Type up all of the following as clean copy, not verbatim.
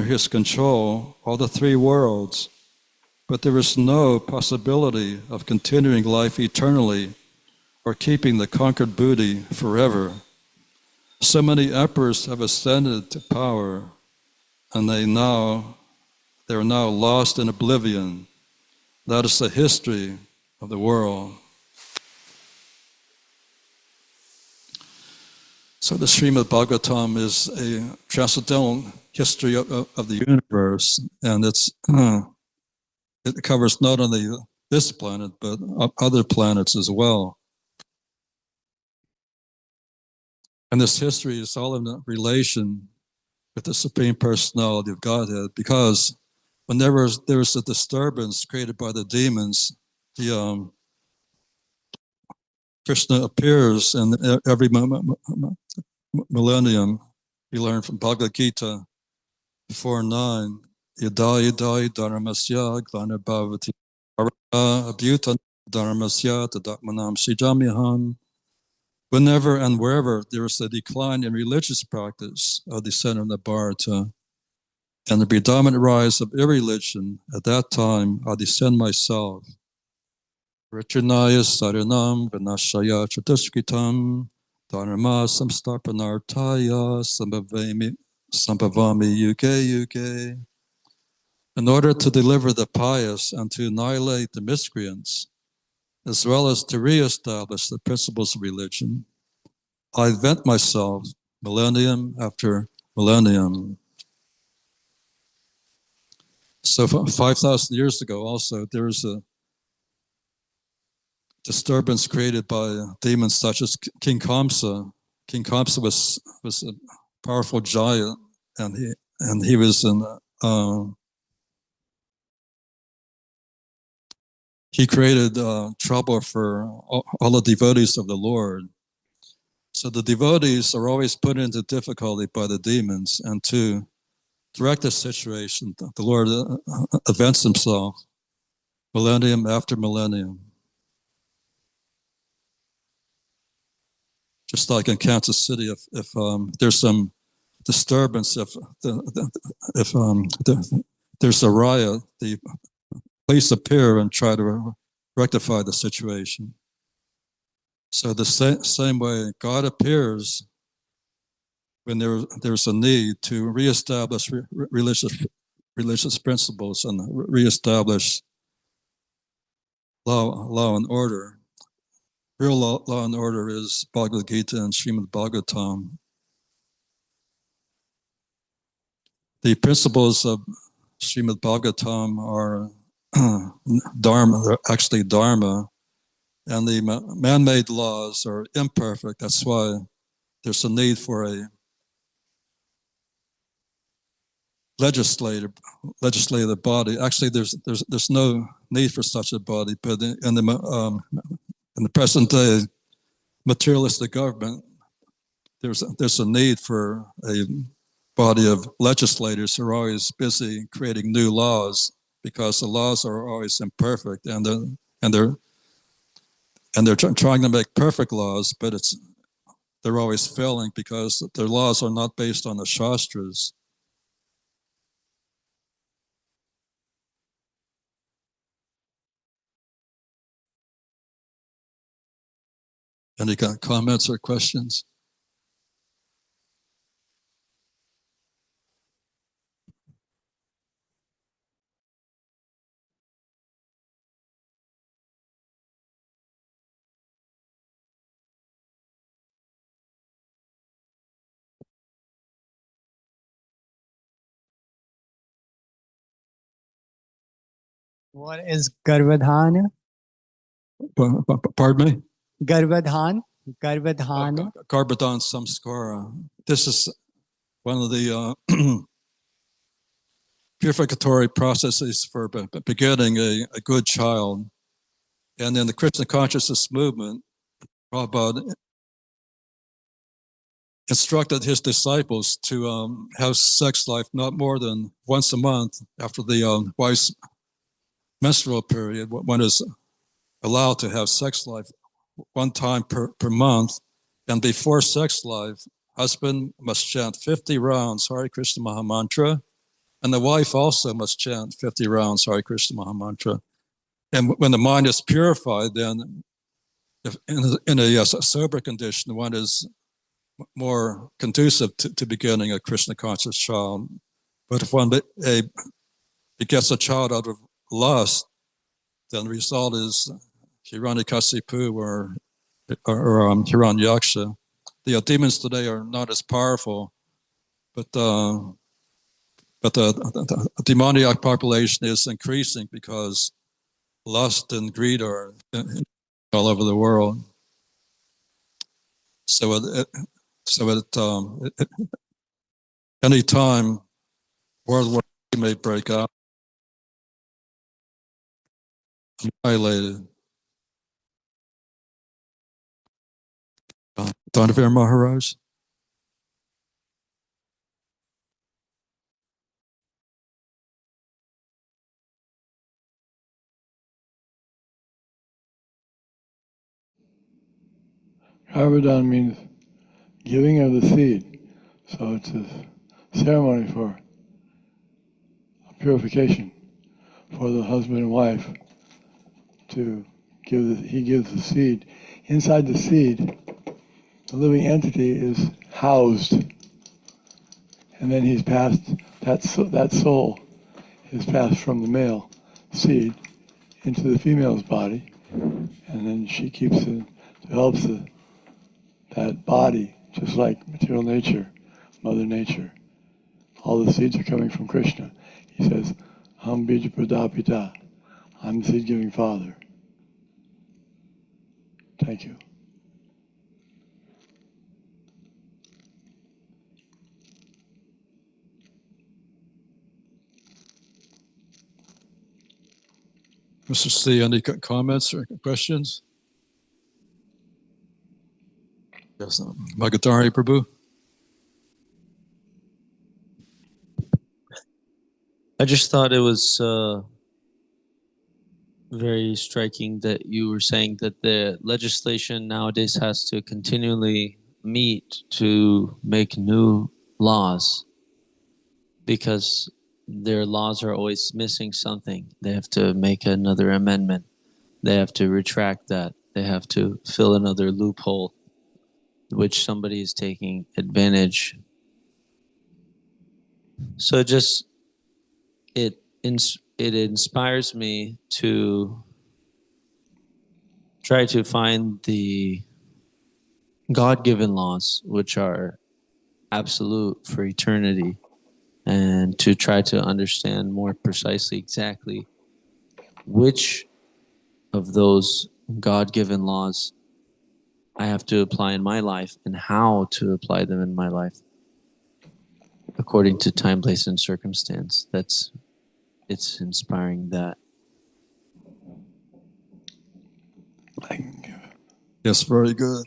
under his control all the three worlds, but there is no possibility of continuing life eternally or keeping the conquered Buddhi forever. So many emperors have ascended to power, and they are now lost in oblivion. That is the history of the world. So the Srimad Bhagavatam is a transcendental history of the universe, and it covers not only this planet, but other planets as well. And this history is all in relation with the Supreme Personality of Godhead, because whenever there's a disturbance created by the demons, Krishna appears in every millennium. We learn from Bhagavad Gita 4:9, Yada yada dharmasya glana bhavati abhuta dharmasya tadatmanam sijamyaham. Whenever and wherever there is a decline in religious practice, I descend on the Bharata, and the predominant rise of irreligion, at that time I descend myself. Richanaya saranam vinashaya chatushkitam dharma samstapanartaya sambhavami yuge yuge. In order to deliver the pious and to annihilate the miscreants, as well as to reestablish the principles of religion, I invent myself millennium after millennium. So 5,000 years ago also, there was a disturbance created by demons such as King Kamsa. King Kamsa was a powerful giant, and he was he created trouble for all the devotees of the Lord. So the devotees are always put into difficulty by the demons, and to direct the situation, the Lord events himself millennium after millennium. Just like in Kansas City, if there's some disturbance, if there's a riot, the police appear and try to rectify the situation. So the same way, God appears when there's a need to reestablish religious principles and reestablish law and order. Real law and order is Bhagavad Gita and Srimad Bhagavatam. The principles of Srimad Bhagavatam are Dharma, actually Dharma, and the man-made laws are imperfect. That's why there's a need for a legislative body. Actually, there's no need for such a body, but in the present day materialistic government, there's a need for a body of legislators who are always busy creating new laws, because the laws are always imperfect, and they're trying to make perfect laws, but they're always failing because their laws are not based on the Shastras. Any comments or questions? What is Garbhadhan? Pardon me? Garbhadhan? Garbhadhan? Garbhadhan samskara. This is one of the purificatory processes for begetting a good child. And in the Krishna consciousness movement, Prabhupada instructed his disciples to have sex life not more than once a month after the wife's menstrual period. One is allowed to have sex life one time per month. And before sex life, husband must chant 50 rounds Hare Krishna Mahamantra, And the wife also must chant 50 rounds Hare Krishna Mahamantra. And when the mind is purified, then if in a yes, a sober condition, one is more conducive to beginning a Krishna conscious child. But if one begets a child out of lust, then the result is Hiranyakasipu or Hiranyaksha. The demons today are not as powerful, but the demoniac population is increasing because lust and greed are all over the world. So any time World War III may break out, annihilated. Dhanavir Maharaj. Harvadan means giving of the seed. So it's a ceremony for purification for the husband and wife to he gives the seed. Inside the seed, the living entity is housed, and then he's passed, that soul is passed from the male seed into the female's body, and then she develops that body, just like material nature, Mother Nature. All the seeds are coming from Krishna. He says, Ham Bija Pradapita. I'm the seed-giving Father. Thank you. Mr. C, any comments or questions? Yes, Magadari Prabhu. I just thought it was very striking that you were saying that the legislation nowadays has to continually meet to make new laws because their laws are always missing something. They have to make another amendment. They have to retract that. They have to fill another loophole, which somebody is taking advantage. So it inspires me to try to find the God-given laws, which are absolute for eternity, and to try to understand more precisely exactly which of those God-given laws I have to apply in my life and how to apply them in my life according to time, place, and circumstance. It's inspiring that. Thank you. Yes, very good.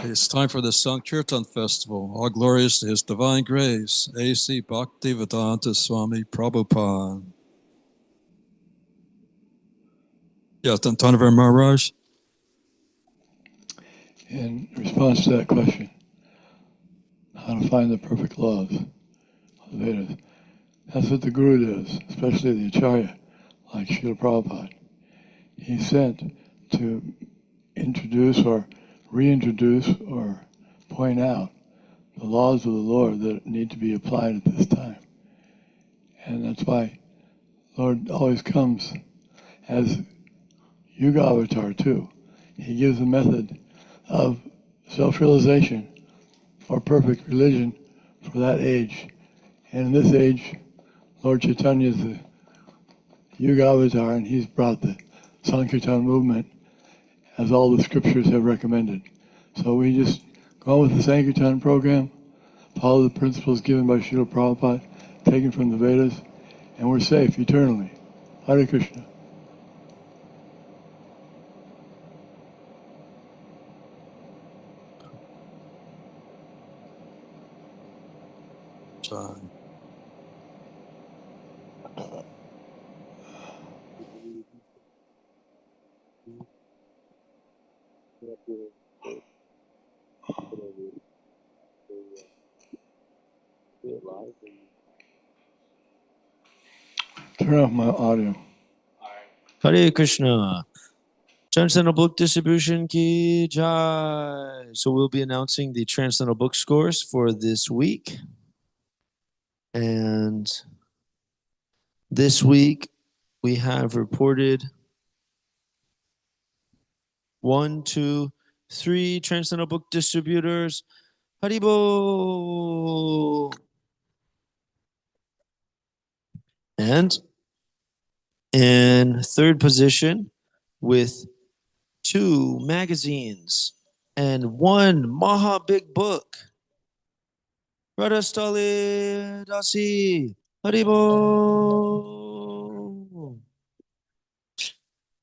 It's time for the Sankirtan Festival. All glories to His Divine Grace, A.C. Bhaktivedanta Swami Prabhupada. Yes, Dhanavir Maharaj. In response to that question, how to find the perfect laws of the Vedas, that's what the Guru does, especially the Acharya, like Srila Prabhupada. He's sent to introduce or reintroduce or point out the laws of the Lord that need to be applied at this time. And that's why Lord always comes as Yuga Avatar too. He gives a method of self-realization or perfect religion for that age. And in this age, Lord Chaitanya is the Yuga Avatar, and he's brought the Sankirtan movement as all the scriptures have recommended. So we just go on with the Sankirtan program, follow the principles given by Srila Prabhupada, taken from the Vedas, and we're safe eternally. Hare Krishna. Turn off my audio. Hare Krishna. Transcendental Book Distribution Ki Jai. So we'll be announcing the Transcendental Book scores for this week. And this week we have reported 1, 2, 3 Transcendental Book distributors. Haribo. And in third position with 2 magazines and 1 Maha Big Book, Radhastali Dasi Haribo.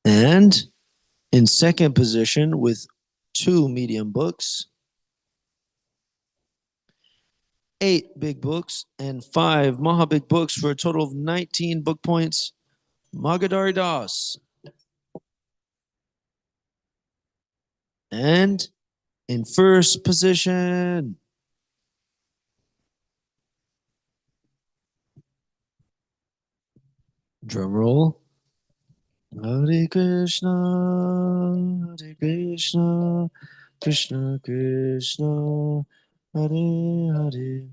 And in second position with 2 medium books, 8 big books, and 5 Maha Big Books for a total of 19 book points, Magadari Das. And in first position, drum roll, Hare Krishna, Hare Krishna, Krishna Krishna, Hare Hare,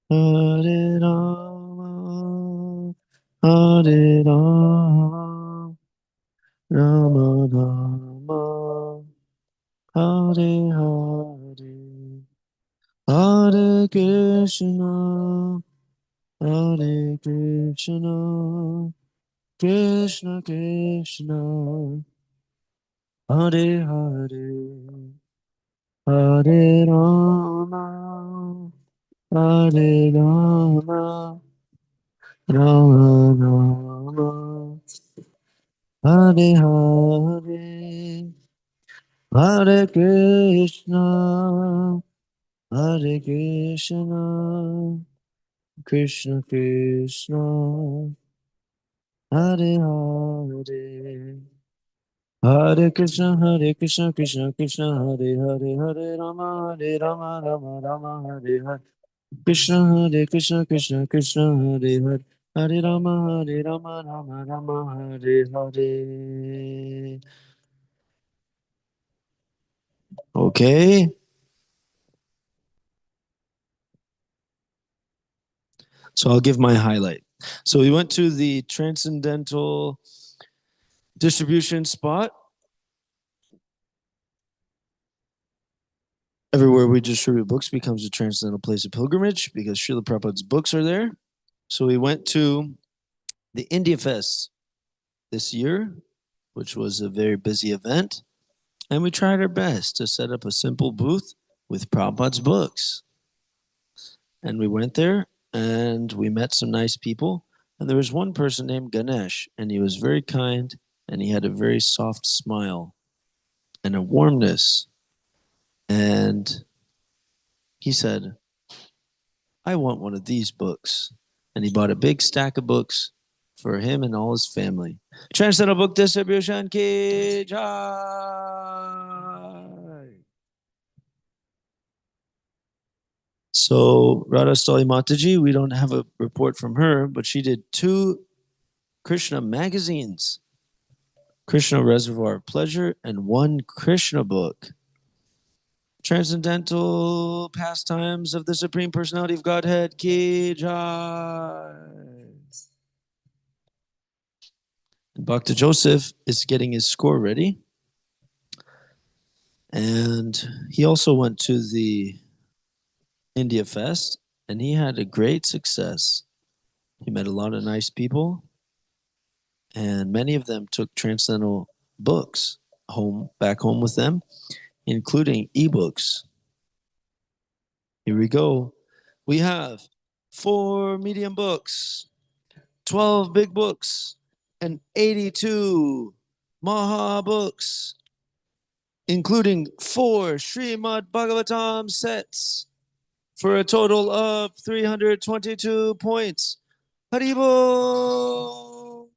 Hare Rama, Hare Rama, Rama Rama, Hare Hare, Hare Krishna, Hare Krishna, Krishna Krishna, Hare Hare, Hare Rama, Hare Rama, Rama Rama, Hare Hare, Hare Krishna, Hare Krishna, Krishna Krishna, Hare Hare, Hare Krishna, Krishna Krishna, Hare Hare, Hare Rama, Rama Rama, Hare Hare, Krishna Krishna, Krishna Krishna, Hare Hare, Hare Rama, Rama Rama, Hare Hare. Okay. So I'll give my highlight. So we went to the Transcendental distribution spot. Everywhere we distribute books becomes a transcendental place of pilgrimage because Srila Prabhupada's books are there. So we went to the India Fest this year, which was a very busy event. And we tried our best to set up a simple booth with Prabhupada's books. And we went there and we met some nice people. And there was one person named Ganesh, and he was very kind and he had a very soft smile and a warmness. And he said, I want one of these books. And he bought a big stack of books for him and all his family. Transcendental Book Distribution Ki Jai. So Radha Stali Mataji, we don't have a report from her, but she did 2 Krishna magazines, Krishna Reservoir of Pleasure, and 1 Krishna book. Transcendental Pastimes of the Supreme Personality of Godhead Ki Jai. And Bhakta Joseph is getting his score ready. And he also went to the India Fest, and he had a great success. He met a lot of nice people, and many of them took transcendental books back home with them, including ebooks. Here we go. We have 4 medium books, 12 big books, and 82 Maha books, including 4 Srimad Bhagavatam sets for a total of 322 points. Haribo!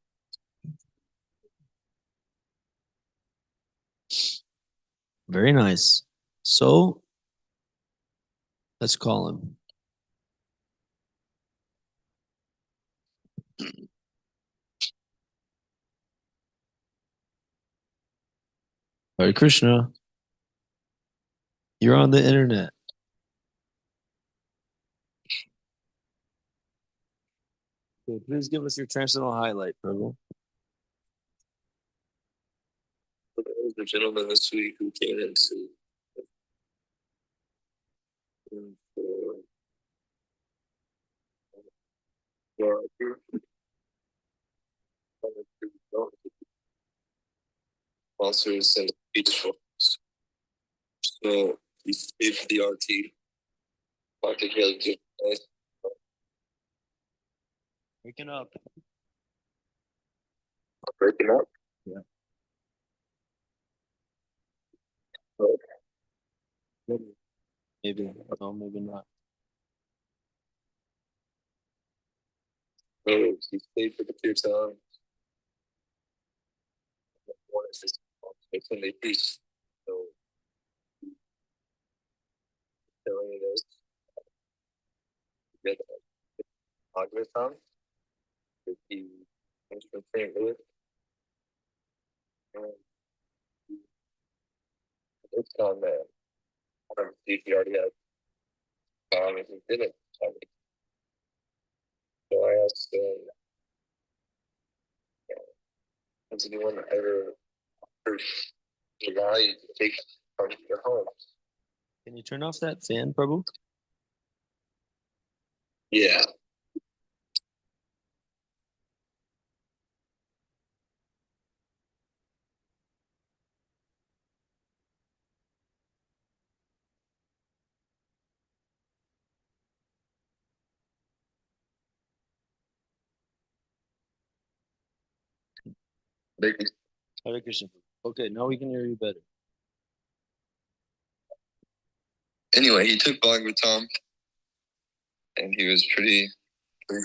Very nice. So let's call him. Hare Krishna. You're on the internet. Okay, please give us your transcendental highlight, Prabhu. The gentleman this week who came into sponsors and speech. So we paid for the RT. Waking up. Breaking up? Yeah. Oh. Maybe. No, maybe not. Oh, he stayed for the kirtan. One is this Sunday peace. So telling us get Bhagavatam. He comes from St. Louis. And it's on there. I don't see if he already has if he didn't. So I asked has anyone ever heard the value to take from your home? Can you turn off that fan, Prabhu? Yeah. Hare Krishna. Okay, now we can hear you better. Anyway, he took Bhagavatam, and he was pretty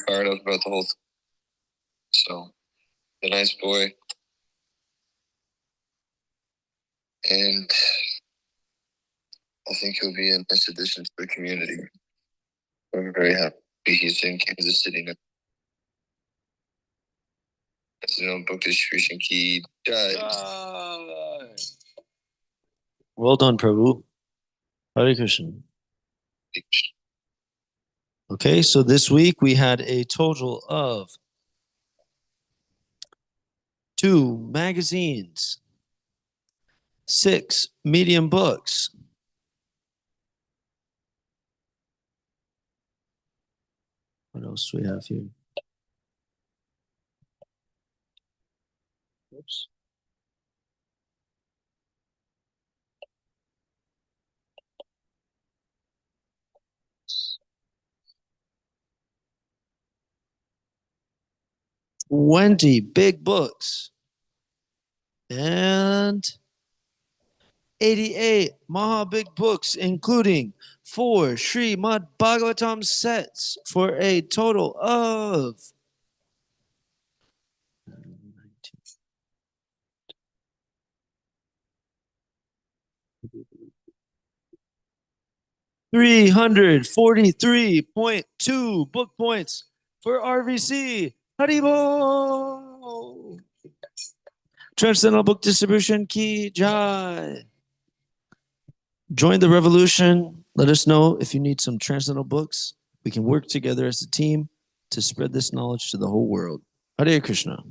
fired up about the whole thing. So, a nice boy. And I think he'll be a nice addition to the community. I'm very happy he's in Kansas City now. As you know, book distribution key died. Well done, Prabhu. Hare Krishna. Okay, so this week we had a total of 2 magazines, 6 medium books, what else do we have here? Oops. $20 big books and 88 Maha big books, including 4 Srimad Bhagavatam sets for a total of 343.2 book points for RVC. Haribo! Transcendental Book Distribution Ki Jai. Join the revolution. Let us know if you need some transcendental books. We can work together as a team to spread this knowledge to the whole world. Hare Krishna.